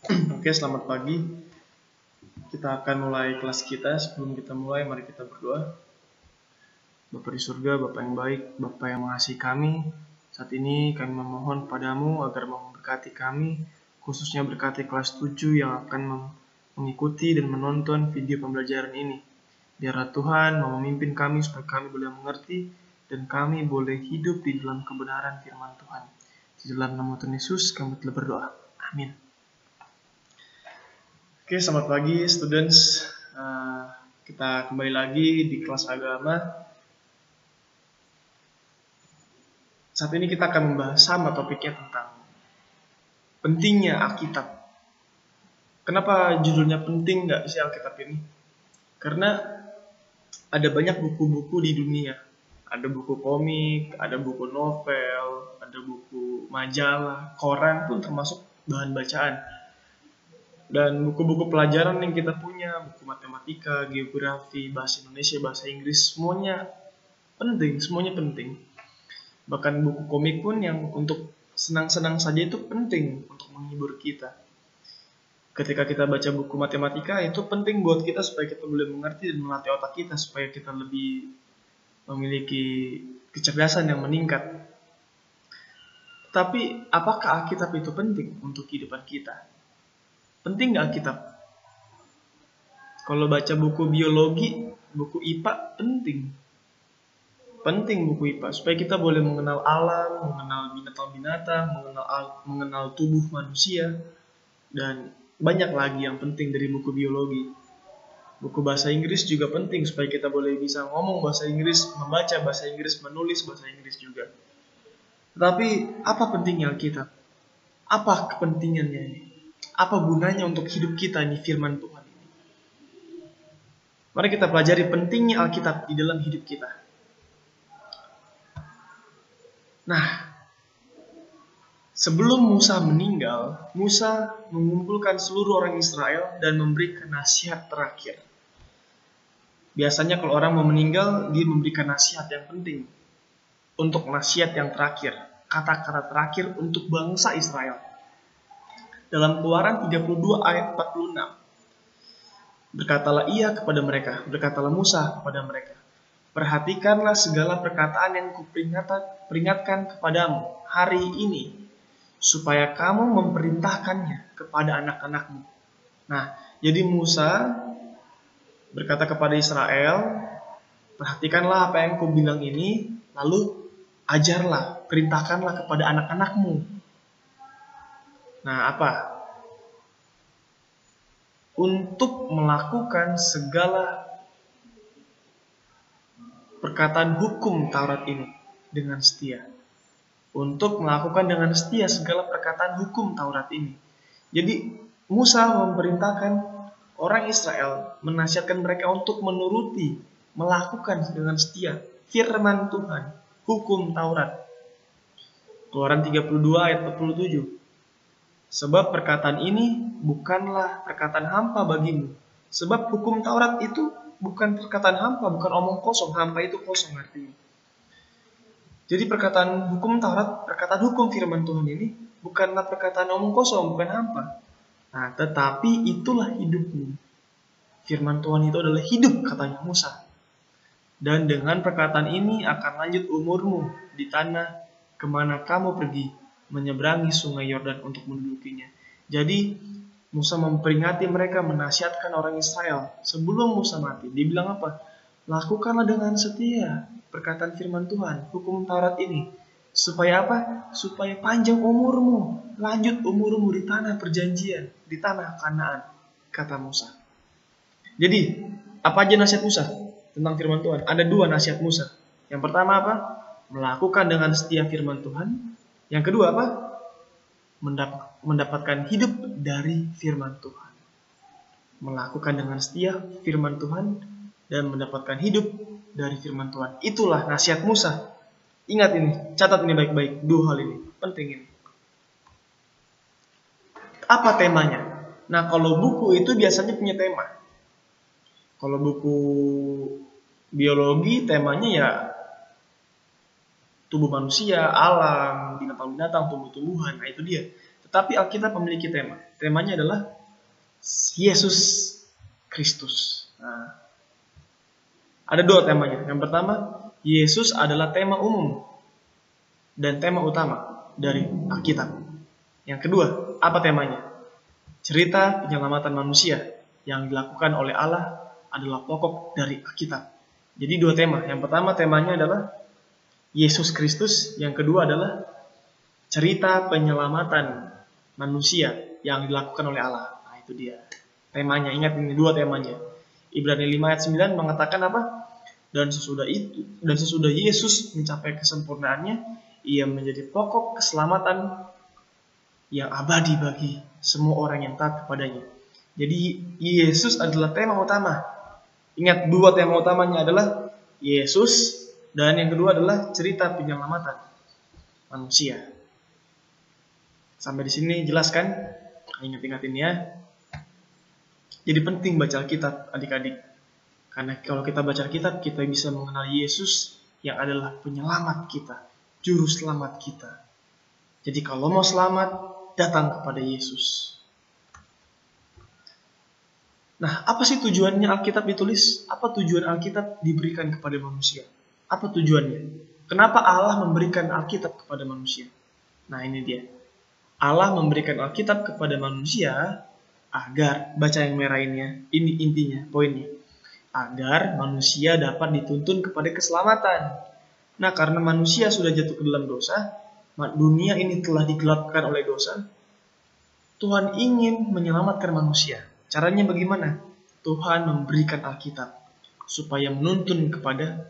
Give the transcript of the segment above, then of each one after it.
Oke, selamat pagi. Kita akan mulai kelas kita. Sebelum kita mulai, mari kita berdoa. Bapa di surga, Bapa yang baik, Bapa yang mengasihi kami. Saat ini kami memohon padamu agar memberkati kami, khususnya berkati kelas 7 yang akan mengikuti dan menonton video pembelajaran ini. Biarlah Tuhan mau memimpin kami supaya kami boleh mengerti dan kami boleh hidup di dalam kebenaran firman Tuhan. Di dalam nama Tuhan Yesus kami telah berdoa. Amin. Oke, selamat pagi students. Kita kembali lagi di kelas agama. Saat ini kita akan membahas sama topiknya tentang pentingnya Alkitab. Kenapa judulnya penting nggak sih Alkitab ini? Karena ada banyak buku-buku di dunia. Ada buku komik, ada buku novel, ada buku majalah, koran pun termasuk bahan bacaan. Dan buku-buku pelajaran yang kita punya, buku matematika, geografi, bahasa Indonesia, bahasa Inggris, semuanya penting. Bahkan buku komik pun yang untuk senang-senang saja itu penting untuk menghibur kita. Ketika kita baca buku matematika, itu penting buat kita supaya kita boleh mengerti dan melatih otak kita supaya kita lebih memiliki kecerdasan yang meningkat. Tapi apakah Alkitab itu penting untuk kehidupan kita? Penting nggak Alkitab? Kalau baca buku biologi, buku IPA penting. Penting buku IPA supaya kita boleh mengenal alam, mengenal binatang-binatang, mengenal tubuh manusia, dan banyak lagi yang penting dari buku biologi. Buku bahasa Inggris juga penting supaya kita boleh bisa ngomong bahasa Inggris, membaca bahasa Inggris, menulis bahasa Inggris juga. Tetapi apa pentingnya Alkitab? Apa kepentingannya ini? Apa gunanya untuk hidup kita ini firman Tuhan ini? Mari kita pelajari pentingnya Alkitab di dalam hidup kita. Nah, sebelum Musa meninggal, Musa mengumpulkan seluruh orang Israel dan memberikan nasihat terakhir. Biasanya kalau orang mau meninggal, dia memberikan nasihat yang penting. Untuk nasihat yang terakhir, kata-kata terakhir untuk bangsa Israel. Dalam Keluaran 32 ayat 46. Berkatalah ia kepada mereka, berkatalah Musa kepada mereka. Perhatikanlah segala perkataan yang kuperingatkan kepadamu hari ini, supaya kamu memerintahkannya kepada anak-anakmu. Nah, jadi Musa berkata kepada Israel, perhatikanlah apa yang kubilang ini, lalu ajarlah, perintahkanlah kepada anak-anakmu. Nah, apa? Untuk melakukan segala perkataan hukum Taurat ini dengan setia. Untuk melakukan dengan setia segala perkataan hukum Taurat ini. Jadi Musa memerintahkan orang Israel, menasihatkan mereka untuk menuruti, melakukan dengan setia firman Tuhan, hukum Taurat. Keluaran 32 ayat 47. Sebab perkataan ini bukanlah perkataan hampa bagimu. Sebab hukum Taurat itu bukan perkataan hampa, bukan omong kosong. Hampa itu kosong artinya. Jadi perkataan hukum Taurat, perkataan hukum firman Tuhan ini bukanlah perkataan omong kosong, bukan hampa. Nah, tetapi itulah hidupmu. Firman Tuhan itu adalah hidup, katanya Musa. Dan dengan perkataan ini akan lanjut umurmu di tanah kemana kamu pergi, menyeberangi sungai Yordan untuk mendudukinya. Jadi Musa memperingati mereka, menasihatkan orang Israel sebelum Musa mati. Dia bilang apa? Lakukanlah dengan setia perkataan firman Tuhan, hukum Taurat ini. Supaya apa? Supaya panjang umurmu, lanjut umurmu di tanah perjanjian, di tanah Kanaan, kata Musa. Jadi, apa aja nasihat Musa tentang firman Tuhan? Ada dua nasihat Musa. Yang pertama apa? Melakukan dengan setia firman Tuhan. Yang kedua apa? Mendapatkan hidup dari firman Tuhan. Melakukan dengan setia firman Tuhan dan mendapatkan hidup dari firman Tuhan. Itulah nasihat Musa. Ingat ini, catat ini baik-baik. Dua hal ini, penting ini. Apa temanya? Nah, kalau buku itu biasanya punya tema. Kalau buku biologi temanya ya tubuh manusia, alam, binatang-binatang, tumbuh-tumbuhan, nah itu dia. Tetapi Alkitab memiliki tema. Temanya adalah Yesus Kristus. Nah, ada dua temanya. Yang pertama, Yesus adalah tema umum dan tema utama dari Alkitab. Yang kedua, apa temanya? Cerita penyelamatan manusia yang dilakukan oleh Allah adalah pokok dari Alkitab. Jadi dua tema. Yang pertama temanya adalah Yesus Kristus. Yang kedua adalah cerita penyelamatan manusia yang dilakukan oleh Allah. Nah, itu dia temanya. Ingat, ini dua temanya. Ibrani 5 ayat 9 mengatakan apa? Dan sesudah Yesus mencapai kesempurnaannya, ia menjadi pokok keselamatan yang abadi bagi semua orang yang taat kepadanya. Jadi Yesus adalah tema utama. Ingat, dua tema utamanya adalah Yesus, dan yang kedua adalah cerita penyelamatan manusia. Sampai di sini jelas kan? Ingat-ingat ini ya. Jadi penting baca Alkitab, adik-adik. Karena kalau kita baca Alkitab, kita bisa mengenal Yesus yang adalah penyelamat kita, juru selamat kita. Jadi kalau mau selamat, datang kepada Yesus. Nah, apa sih tujuannya Alkitab ditulis? Apa tujuan Alkitab diberikan kepada manusia? Apa tujuannya? Kenapa Allah memberikan Alkitab kepada manusia? Nah, ini dia. Allah memberikan Alkitab kepada manusia agar, baca yang merah ini ya, ini intinya, poinnya. Agar manusia dapat dituntun kepada keselamatan. Nah, karena manusia sudah jatuh ke dalam dosa, dunia ini telah digelapkan oleh dosa, Tuhan ingin menyelamatkan manusia. Caranya bagaimana? Tuhan memberikan Alkitab supaya menuntun kepada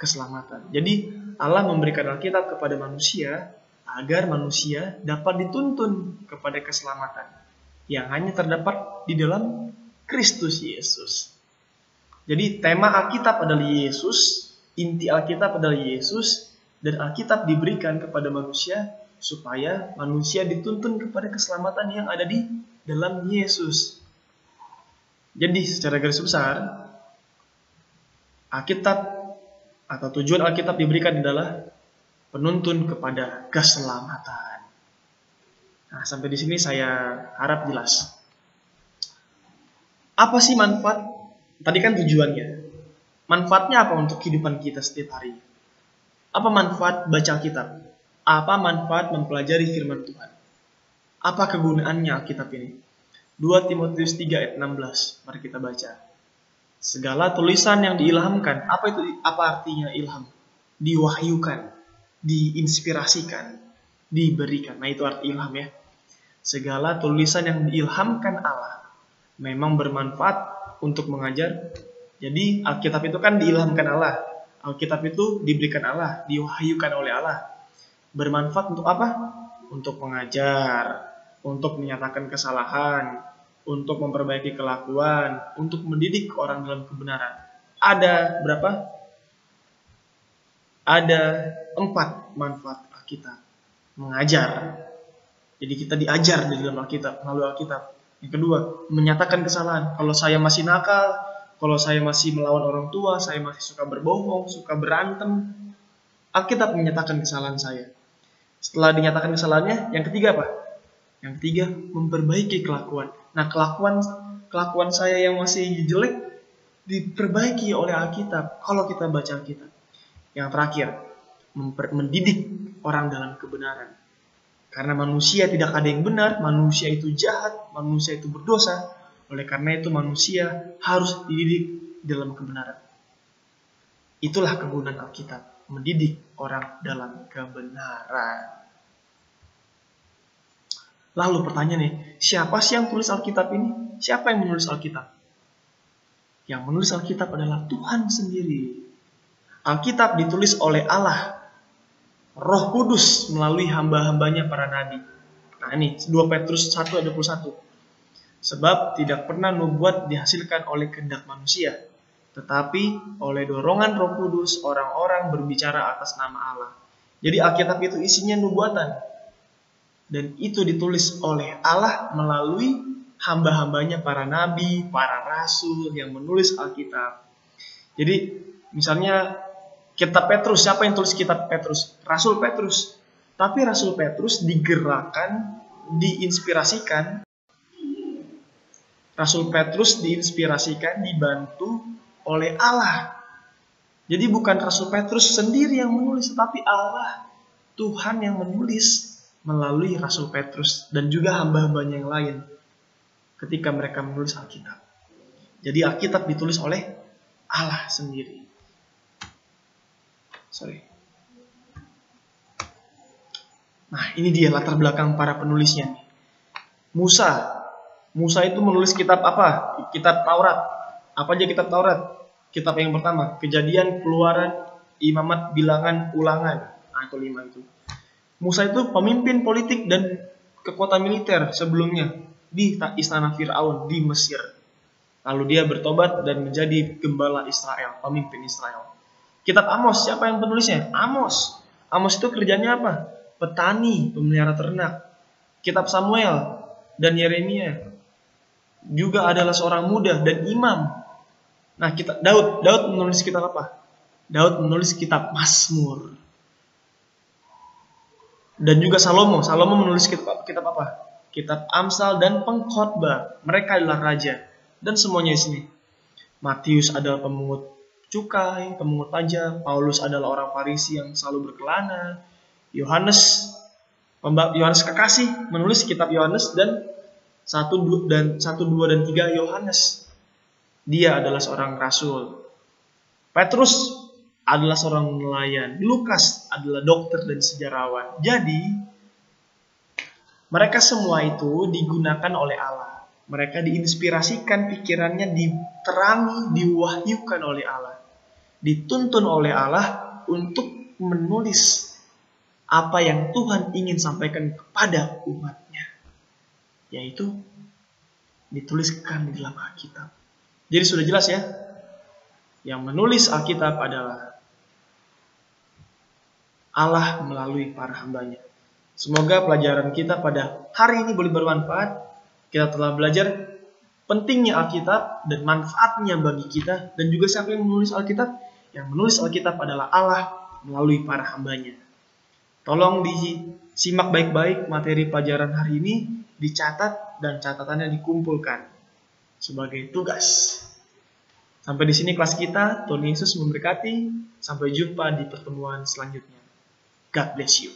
keselamatan. Jadi Allah memberikan Alkitab kepada manusia agar manusia dapat dituntun kepada keselamatan yang hanya terdapat di dalam Kristus Yesus. Jadi tema Alkitab adalah Yesus, inti Alkitab adalah Yesus, dan Alkitab diberikan kepada manusia supaya manusia dituntun kepada keselamatan yang ada di dalam Yesus. Jadi secara garis besar, Alkitab atau tujuan Alkitab diberikan adalah penuntun kepada keselamatan. Nah, sampai di sini saya harap jelas. Apa sih manfaat? Tadi kan tujuannya. Manfaatnya apa untuk kehidupan kita setiap hari? Apa manfaat baca Alkitab? Apa manfaat mempelajari firman Tuhan? Apa kegunaannya Alkitab ini? 2 Timotius 3 ayat 16. Mari kita baca. Segala tulisan yang diilhamkan. Apa artinya ilham? Diwahyukan, diinspirasikan, diberikan. Nah, itu arti ilham ya. Segala tulisan yang diilhamkan Allah memang bermanfaat untuk mengajar. Jadi Alkitab itu kan diilhamkan Allah. Alkitab itu diberikan Allah, diwahyukan oleh Allah. Bermanfaat untuk apa? Untuk mengajar, untuk menyatakan kesalahan, untuk memperbaiki kelakuan, untuk mendidik orang dalam kebenaran. Ada berapa? Ada 4 manfaat Alkitab. Mengajar. Jadi kita diajar di dalam Alkitab, melalui Alkitab. Yang kedua, menyatakan kesalahan. Kalau saya masih nakal, kalau saya masih melawan orang tua, saya masih suka berbohong, suka berantem, Alkitab menyatakan kesalahan saya. Setelah dinyatakan kesalahannya, yang ketiga apa? Yang ketiga, memperbaiki kelakuan. Nah, kelakuan saya yang masih jelek diperbaiki oleh Alkitab kalau kita baca Alkitab. Yang terakhir, mendidik orang dalam kebenaran. Karena manusia tidak ada yang benar, manusia itu jahat, manusia itu berdosa. Oleh karena itu manusia harus dididik dalam kebenaran. Itulah kegunaan Alkitab. Mendidik orang dalam kebenaran. Lalu pertanyaannya, siapa sih yang tulis Alkitab ini? Siapa yang menulis Alkitab? Yang menulis Alkitab adalah Tuhan sendiri. Alkitab ditulis oleh Allah, Roh Kudus melalui hamba-hambanya para nabi. Nah ini 2 Petrus 1 ayat 21. Sebab tidak pernah nubuat dihasilkan oleh kehendak manusia, tetapi oleh dorongan Roh Kudus orang-orang berbicara atas nama Allah. Jadi Alkitab itu isinya nubuatan. Dan itu ditulis oleh Allah melalui hamba-hambanya para nabi, para rasul yang menulis Alkitab. Jadi misalnya kitab Petrus, siapa yang tulis kitab Petrus? Rasul Petrus. Tapi Rasul Petrus digerakkan diinspirasikan, Rasul Petrus diinspirasikan, dibantu oleh Allah. Jadi bukan Rasul Petrus sendiri yang menulis, tetapi Allah, Tuhan yang menulis melalui Rasul Petrus dan juga hamba-hambanya yang lain ketika mereka menulis Alkitab. Jadi Alkitab ditulis oleh Allah sendiri. Nah, ini dia latar belakang para penulisnya. Musa itu menulis kitab apa? Kitab Taurat. Apa aja kitab Taurat? Kitab yang pertama, Kejadian, Keluaran, Imamat, Bilangan, Ulangan. Nah, itu 5 itu. Musa itu pemimpin politik dan kekuatan militer sebelumnya di istana Firaun di Mesir. Lalu dia bertobat dan menjadi gembala Israel, pemimpin Israel. Kitab Amos, siapa yang penulisnya? Amos. Amos itu kerjanya apa? Petani, pemelihara ternak. Kitab Samuel dan Yeremia juga adalah seorang muda dan imam. Nah, Daud menulis kitab apa? Daud menulis kitab Mazmur. Dan juga Salomo menulis kitab apa? Kitab Amsal dan Pengkhotbah. Mereka adalah raja. Dan semuanya di sini. Matius adalah pemungut cukai, pemungut pajak. Paulus adalah orang Farisi yang selalu berkelana. Yohanes kekasih menulis kitab Yohanes dan 1, 2 dan 3 Yohanes. Dia adalah seorang rasul. Petrus adalah seorang nelayan. Lukas adalah dokter dan sejarawan. Jadi mereka semua itu digunakan oleh Allah. Mereka diinspirasikan, pikirannya diterangi, diwahyukan oleh Allah. Dituntun oleh Allah untuk menulis apa yang Tuhan ingin sampaikan kepada umatnya. Yaitu dituliskan di dalam Alkitab. Jadi sudah jelas ya. Yang menulis Alkitab adalah Allah melalui para hambanya. Semoga pelajaran kita pada hari ini boleh bermanfaat. Kita telah belajar pentingnya Alkitab dan manfaatnya bagi kita. Dan juga siapa yang menulis Alkitab? Yang menulis Alkitab adalah Allah melalui para hambanya. Tolong disimak baik-baik materi pelajaran hari ini, dicatat dan catatannya dikumpulkan sebagai tugas. Sampai di sini kelas kita. Tuhan Yesus memberkati. Sampai jumpa di pertemuan selanjutnya. God bless you.